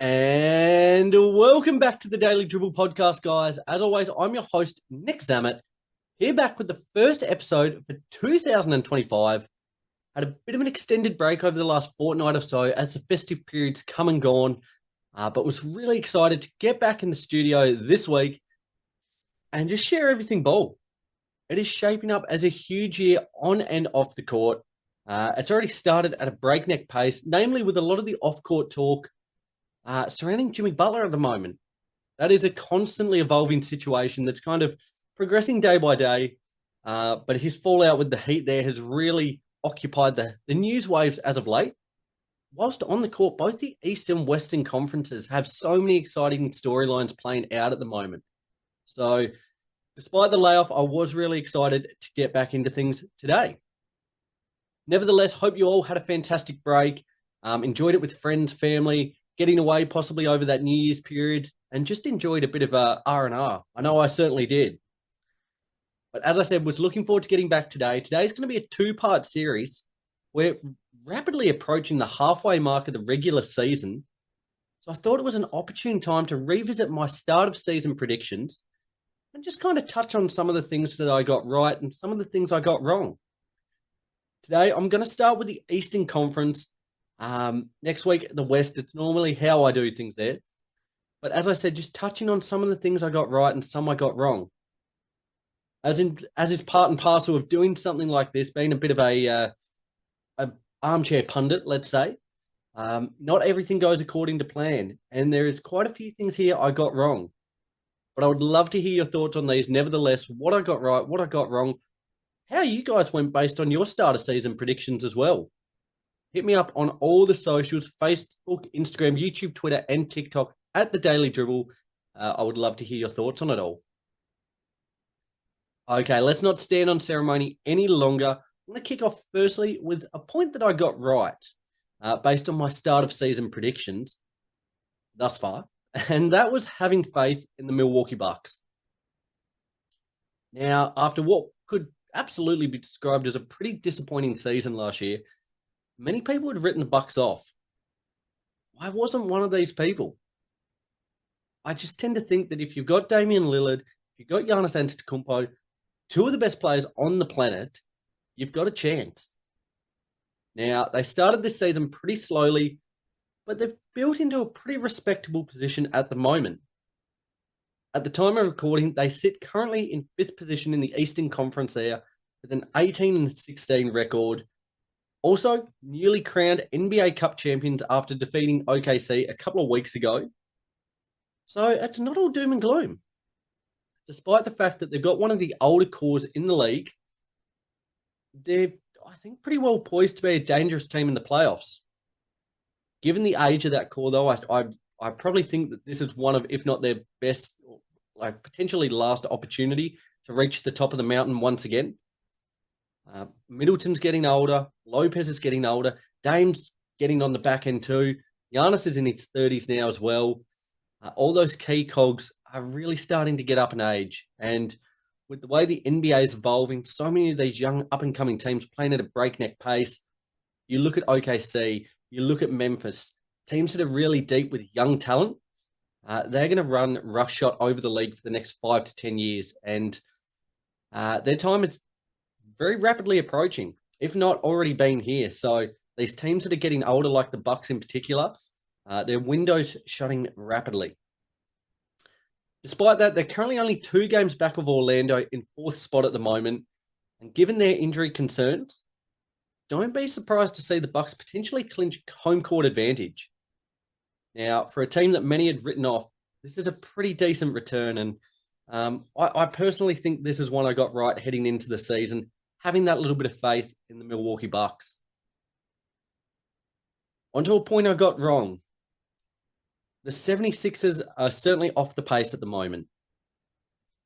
And welcome back to the Daily Dribble podcast, guys. As always, I'm your host, Nick Zammit, here back with the first episode for 2025. Had a bit of an extended break over the last fortnight or so as the festive period's come and gone, but was really excited to get back in the studio this week and just share everything ball. It is shaping up as a huge year on and off the court. It's already started at a breakneck pace, namely with a lot of the off-court talk surrounding Jimmy Butler at the moment. That is a constantly evolving situation that's kind of progressing day by day. But his fallout with the Heat there has really occupied the news waves as of late. Whilst on the court, both the East and Western conferences have so many exciting storylines playing out at the moment. So despite the layoff, I was really excited to get back into things today. Nevertheless, hope you all had a fantastic break, enjoyed it with friends, family, getting away possibly over that New Year's period, and just enjoyed a bit of R&R. I know I certainly did. But as I said, was looking forward to getting back today. Today's going to be a two-part series. We're rapidly approaching the halfway mark of the regular season. So I thought it was an opportune time to revisit my start of season predictions and just kind of touch on some of the things that I got right and some of the things I got wrong. Today, I'm going to start with the Eastern Conference. Next week, the West. It's normally how I do things there. But as I said, just touching on some of the things I got right and some I got wrong. As is part and parcel of doing something like this, being a bit of a armchair pundit, let's say. Not everything goes according to plan, and there is quite a few things here I got wrong. But I would love to hear your thoughts on these. Nevertheless, what I got right, what I got wrong, how you guys went based on your start of season predictions as well. Hit me up on all the socials, Facebook, Instagram, YouTube, Twitter, and TikTok at the Daily Dribble. I would love to hear your thoughts on it all. Okay, let's not stand on ceremony any longer. I'm going to kick off firstly with a point that I got right based on my start of season predictions thus far, and that was having faith in the Milwaukee Bucks. Now, after what could absolutely be described as a pretty disappointing season last year, many people had written the Bucks off. I wasn't one of these people. I just tend to think that if you've got Damian Lillard, if you've got Giannis Antetokounmpo, two of the best players on the planet, you've got a chance. Now, they started this season pretty slowly, but they've built into a pretty respectable position at the moment. At the time of recording, they sit currently in 5th position in the Eastern Conference there with an 18-16 record. Also, newly crowned NBA Cup champions after defeating OKC a couple of weeks ago. So it's not all doom and gloom. Despite the fact that they've got one of the older cores in the league, they're, I think, pretty well poised to be a dangerous team in the playoffs. Given the age of that core, though, I probably think that this is one of, if not their best, like potentially last opportunity to reach the top of the mountain once again. Middleton's getting older. Lopez is getting older. Dame's getting on the back end too. Giannis is in his 30s now as well. All those key cogs are really starting to get up in age. And with the way the NBA is evolving, so many of these young up-and-coming teams playing at a breakneck pace. You look at OKC, you look at Memphis, teams that are really deep with young talent. They're going to run roughshod over the league for the next 5 to 10 years. And their time is very rapidly approaching, if not already been here. So these teams that are getting older, like the Bucks in particular, their window's shutting rapidly. Despite that, they're currently only 2 games back of Orlando in 4th spot at the moment. And given their injury concerns, don't be surprised to see the Bucks potentially clinch home court advantage. Now, for a team that many had written off, this is a pretty decent return. And I personally think this is one I got right heading into the season, having that little bit of faith in the Milwaukee Bucks. Onto a point I got wrong. The 76ers are certainly off the pace at the moment.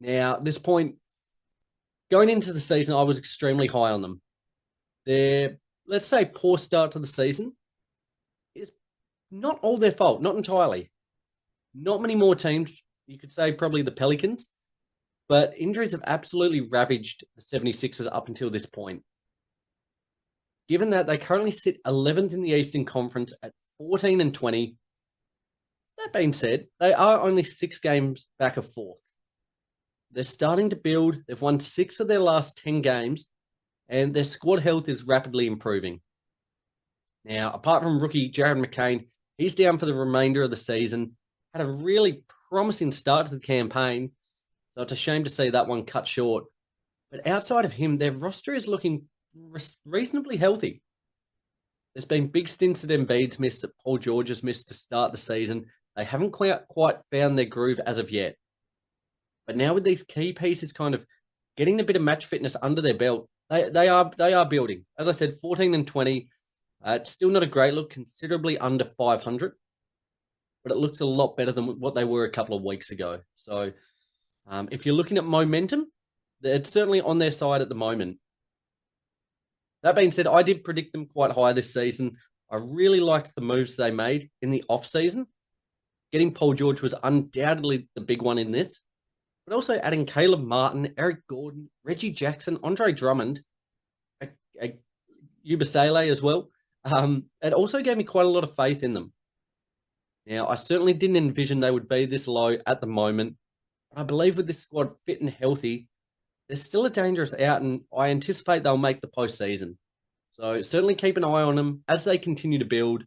Now, at this point, going into the season, I was extremely high on them. Their, let's say, poor start to the season is not all their fault, not entirely. Not many more teams, you could say probably the Pelicans, but injuries have absolutely ravaged the 76ers up until this point. Given that they currently sit 11th in the Eastern Conference at 14-20, That being said, they are only 6 games back of fourth. They're starting to build. They've won 6 of their last 10 games, and their squad health is rapidly improving. Now, apart from rookie Jared McCain, he's down for the remainder of the season. Had a really promising start to the campaign, so it's a shame to see that one cut short. But outside of him, their roster is looking reasonably healthy. There's been big stints that Embiid's missed, that Paul George has missed to start the season. They haven't quite found their groove as of yet. But now with these key pieces kind of getting a bit of match fitness under their belt, they are building. As I said, 14-20. It's still not a great look, considerably under 500, but it looks a lot better than what they were a couple of weeks ago. So if you're looking at momentum, it's certainly on their side at the moment. That being said, I did predict them quite high this season. I really liked the moves they made in the offseason. Getting Paul George was undoubtedly the big one in this, but also adding Caleb Martin, Eric Gordon, Reggie Jackson, Andre Drummond, Yubasele as well. It also gave me quite a lot of faith in them. Now, I certainly didn't envision they would be this low at the moment. But I believe with this squad fit and healthy, they're still a dangerous out, and I anticipate they'll make the postseason. So certainly keep an eye on them as they continue to build.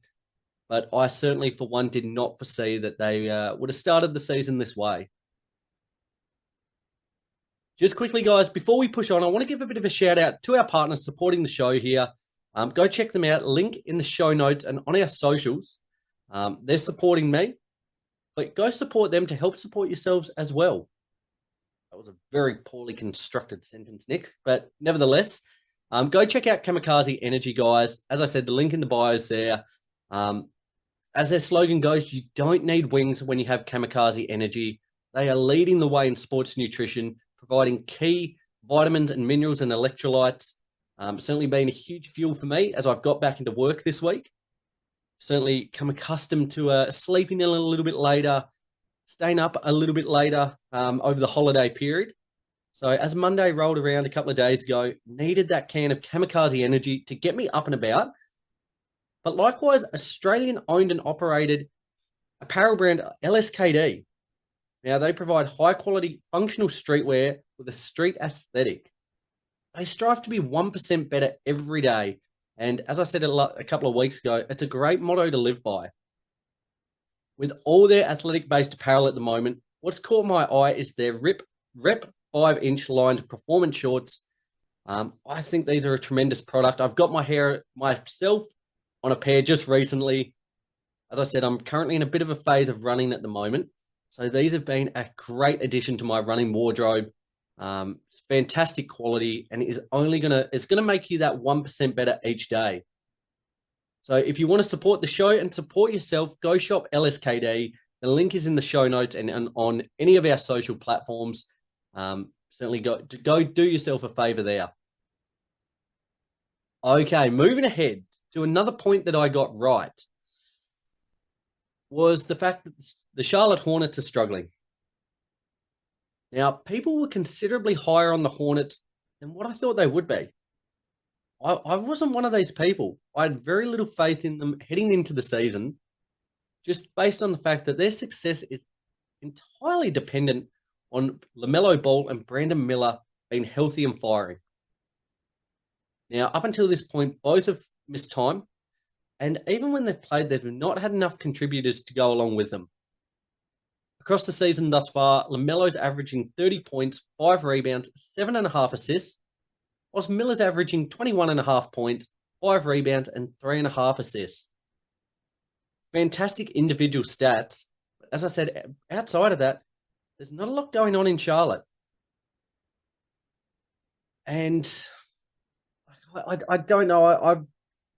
But I certainly, for one, did not foresee that they would have started the season this way. Just quickly, guys, before we push on, I want to give a bit of a shout out to our partners supporting the show here. Go check them out. Link in the show notes and on our socials. They're supporting me, but go support them to help support yourselves as well. That was a very poorly constructed sentence, Nick, but nevertheless, go check out Kamikaze Energy, guys. As I said, the link in the bio is there. As their slogan goes, you don't need wings when you have Kamikaze Energy. They are leading the way in sports nutrition, providing key vitamins and minerals and electrolytes. Certainly been a huge fuel for me as I've got back into work this week. Certainly come accustomed to sleeping in a little bit later, staying up a little bit later over the holiday period. So as Monday rolled around a couple of days ago, needed that can of Kamikaze Energy to get me up and about. But likewise, Australian owned and operated apparel brand LSKD. Now they provide high quality functional streetwear with a street aesthetic. They strive to be 1% better every day. And as I said a couple of weeks ago, it's a great motto to live by. With all their athletic-based apparel at the moment, what's caught my eye is their Rep 5-inch lined performance shorts. I think these are a tremendous product. I've got myself on a pair just recently. As I said, I'm currently in a bit of a phase of running at the moment. So these have been a great addition to my running wardrobe. It's fantastic quality, and it's gonna make you that 1% better each day. So if you want to support the show and support yourself, go shop LSKD. The link is in the show notes and on any of our social platforms. Certainly go do yourself a favor there. Okay, moving ahead to another point that I got right was the fact that the Charlotte Hornets are struggling. Now, people were considerably higher on the Hornets than what I thought they would be. I wasn't one of these people. I had very little faith in them heading into the season, just based on the fact that their success is entirely dependent on LaMelo Ball and Brandon Miller being healthy and firing. Now, up until this point, both have missed time, and even when they've played, they've not had enough contributors to go along with them. Across the season thus far, LaMelo's averaging 30 points, 5 rebounds, 7.5 assists, whilst Miller's averaging 21.5 points, 5 rebounds, and 3.5 assists. Fantastic individual stats. But as I said, outside of that, there's not a lot going on in Charlotte. And I don't know.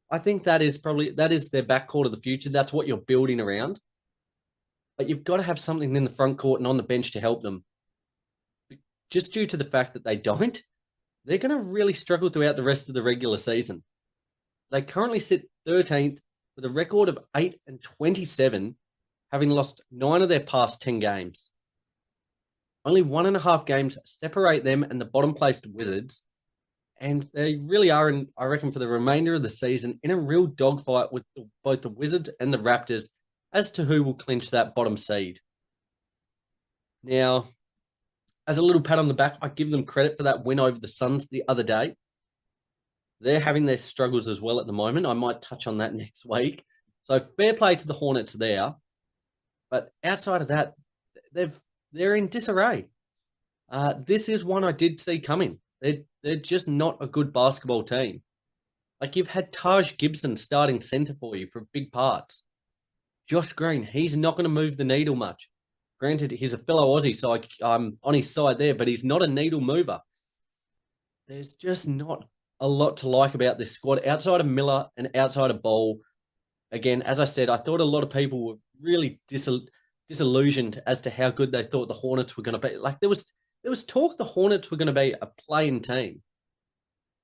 I think that is their backcourt of the future. That's what you're building around. But you've got to have something in the front court and on the bench to help them. Just due to the fact that they don't, they're going to really struggle throughout the rest of the regular season. They currently sit 13th with a record of 8-27, having lost 9 of their past 10 games. Only 1.5 games separate them and the bottom-placed Wizards, and they really are, I reckon, for the remainder of the season, in a real dogfight with both the Wizards and the Raptors as to who will clinch that bottom seed. Now, as a little pat on the back, I give them credit for that win over the Suns the other day. They're having their struggles as well at the moment. I might touch on that next week. So fair play to the Hornets there. But outside of that, they're in disarray. This is one I did see coming. They're just not a good basketball team. Like, you've had Taj Gibson starting center for you for big parts. Josh Green, he's not going to move the needle much. Granted, he's a fellow Aussie, so I'm on his side there, but he's not a needle mover. There's just not a lot to like about this squad outside of Miller and outside of Ball. Again, as I said, I thought a lot of people were really disillusioned as to how good they thought the Hornets were going to be. Like, there was talk the Hornets were going to be a playing team.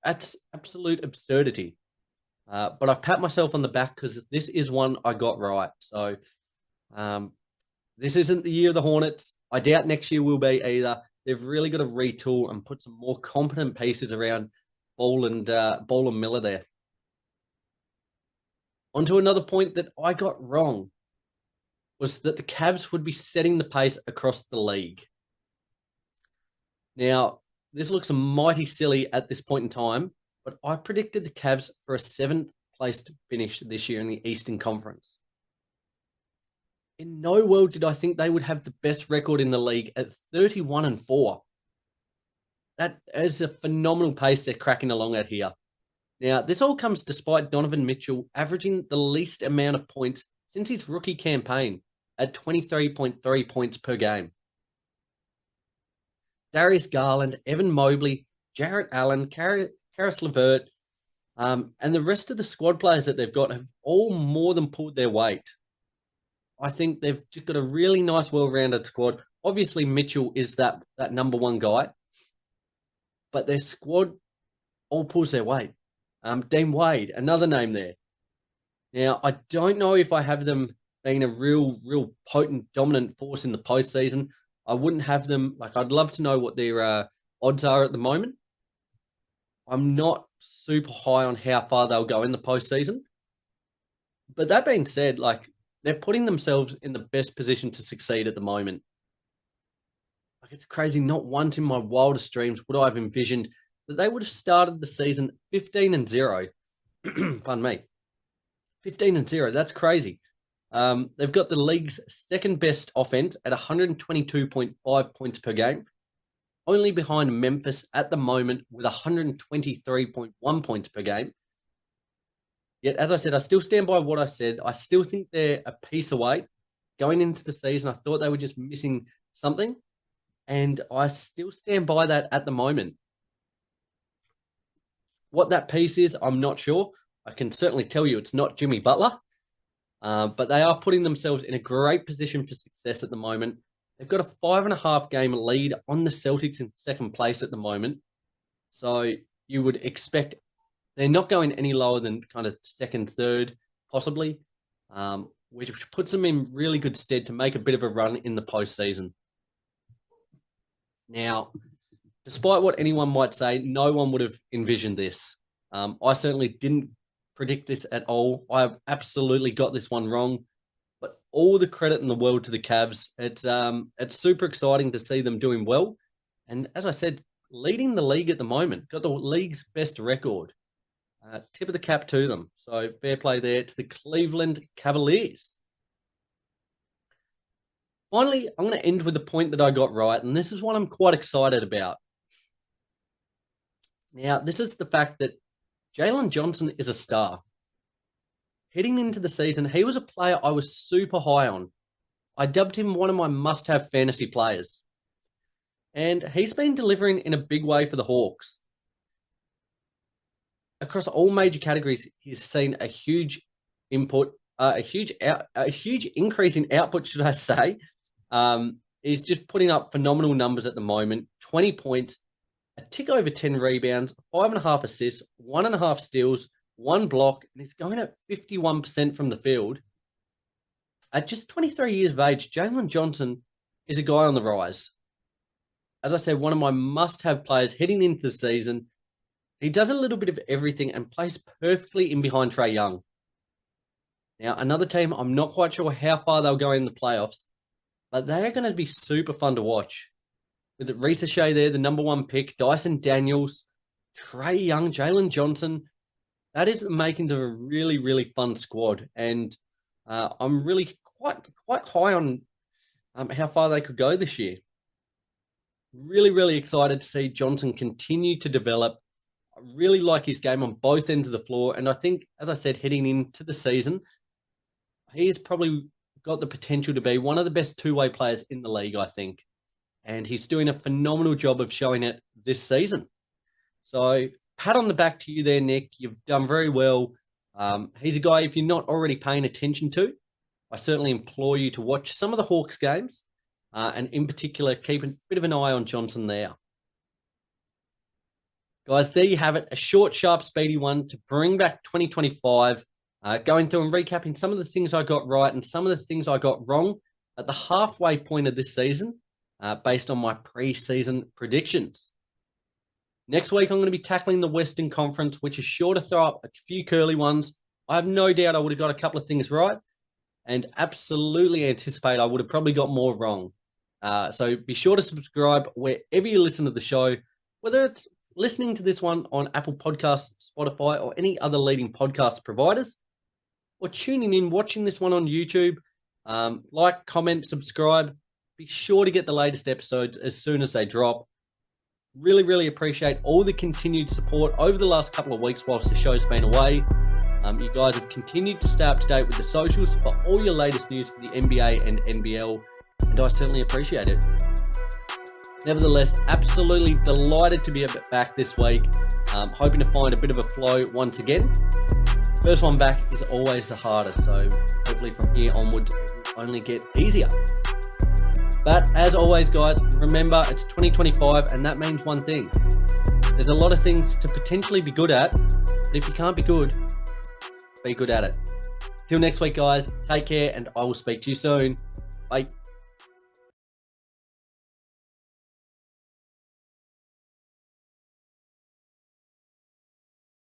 That's absolute absurdity. But I pat myself on the back because this is one I got right. So this isn't the year of the Hornets. I doubt next year will be either. They've really got to retool and put some more competent pieces around Ball and Miller there. On to another point that I got wrong was that the Cavs would be setting the pace across the league. Now, this looks mighty silly at this point in time, but I predicted the Cavs for a 7th place finish this year in the Eastern Conference. In no world did I think they would have the best record in the league at 31-4. That is a phenomenal pace they're cracking along at here. Now, this all comes despite Donovan Mitchell averaging the least amount of points since his rookie campaign at 23.3 points per game. Darius Garland, Evan Mobley, Jarrett Allen, Karis LeVert, and the rest of the squad players that they've got have all more than pulled their weight. I think they've just got a really nice, well-rounded squad. Obviously, Mitchell is that number one guy, but their squad all pulls their weight. Dean Wade, another name there. Now, I don't know if I have them being a real potent, dominant force in the postseason. I wouldn't have them. Like, I'd love to know what their odds are at the moment. I'm not super high on how far they'll go in the postseason. But that being said, like, they're putting themselves in the best position to succeed at the moment. Like, it's crazy. Not once in my wildest dreams would I have envisioned that they would have started the season 15-0. Pardon me. 15-0. That's crazy. They've got the league's second best offense at 122.5 points per game, only behind Memphis at the moment with 123.1 points per game. Yet, as I said, I still stand by what I said. I still think they're a piece away. Going into the season, I thought they were just missing something, and I still stand by that at the moment. What that piece is, I'm not sure. I can certainly tell you it's not Jimmy Butler. But they are putting themselves in a great position for success at the moment. They've got a 5.5 game lead on the Celtics in second place at the moment. So you would expect they're not going any lower than kind of second, third, possibly, which puts them in really good stead to make a bit of a run in the postseason. Now, despite what anyone might say, no one would have envisioned this. I certainly didn't predict this at all. I absolutely got this one wrong, but all the credit in the world to the Cavs. It's super exciting to see them doing well, and as I said, leading the league at the moment. Got the league's best record. Tip of the cap to them. So fair play there to the Cleveland Cavaliers. Finally, I'm going to end with the point that I got right, and this is what I'm quite excited about. Now, this is the fact that Jaylen Johnson is a star. Heading into the season, he was a player I was super high on. I dubbed him one of my must-have fantasy players. And he's been delivering in a big way for the Hawks. Across all major categories, he's seen a huge input, a huge increase in output, should I say. He's just putting up phenomenal numbers at the moment. 20 points, a tick over 10 rebounds, 5.5 assists, 1.5 steals, 1 block, and he's going at 51% from the field. At just 23 years of age, Jaylen Johnson is a guy on the rise. As I said, one of my must-have players heading into the season. He does a little bit of everything and plays perfectly in behind Trae Young. Now, another team, I'm not quite sure how far they'll go in the playoffs, but they are going to be super fun to watch. With Ricochet there, the number 1 pick, Dyson Daniels, Trae Young, Jaylen Johnson. That is the makings of a really, really fun squad. And I'm really quite high on how far they could go this year. Really, really excited to see Johnson continue to develop. I really like his game on both ends of the floor. And I think, as I said, heading into the season, he has probably got the potential to be one of the best two-way players in the league, I think. And he's doing a phenomenal job of showing it this season. So, pat on the back to you there, Nick. You've done very well. He's a guy, if you're not already paying attention to, I certainly implore you to watch some of the Hawks games, and in particular, keep a bit of an eye on Johnson there. Guys, there you have it, a short, sharp, speedy one to bring back 2025, going through and recapping some of the things I got right and some of the things I got wrong at the halfway point of this season, based on my preseason predictions. Next week, I'm going to be tackling the Western Conference, which is sure to throw up a few curly ones. I have no doubt I would have got a couple of things right, and absolutely anticipate I would have probably got more wrong. So be sure to subscribe wherever you listen to the show, whether it's listening to this one on Apple Podcasts, Spotify, or any other leading podcast providers, or tuning in, watching this one on YouTube. Like, comment, subscribe. Be sure to get the latest episodes as soon as they drop. Really, really appreciate all the continued support over the last couple of weeks whilst the show's been away. You guys have continued to stay up to date with the socials for all your latest news for the NBA and NBL, and I certainly appreciate it. Nevertheless, absolutely delighted to be back this week. Hoping to find a bit of a flow once again. The first one back is always the hardest, so hopefully from here onwards it will only get easier. But as always, guys, remember it's 2025, and that means one thing. There's a lot of things to potentially be good at, but if you can't be good at it. Till next week, guys, take care, and I will speak to you soon. Bye.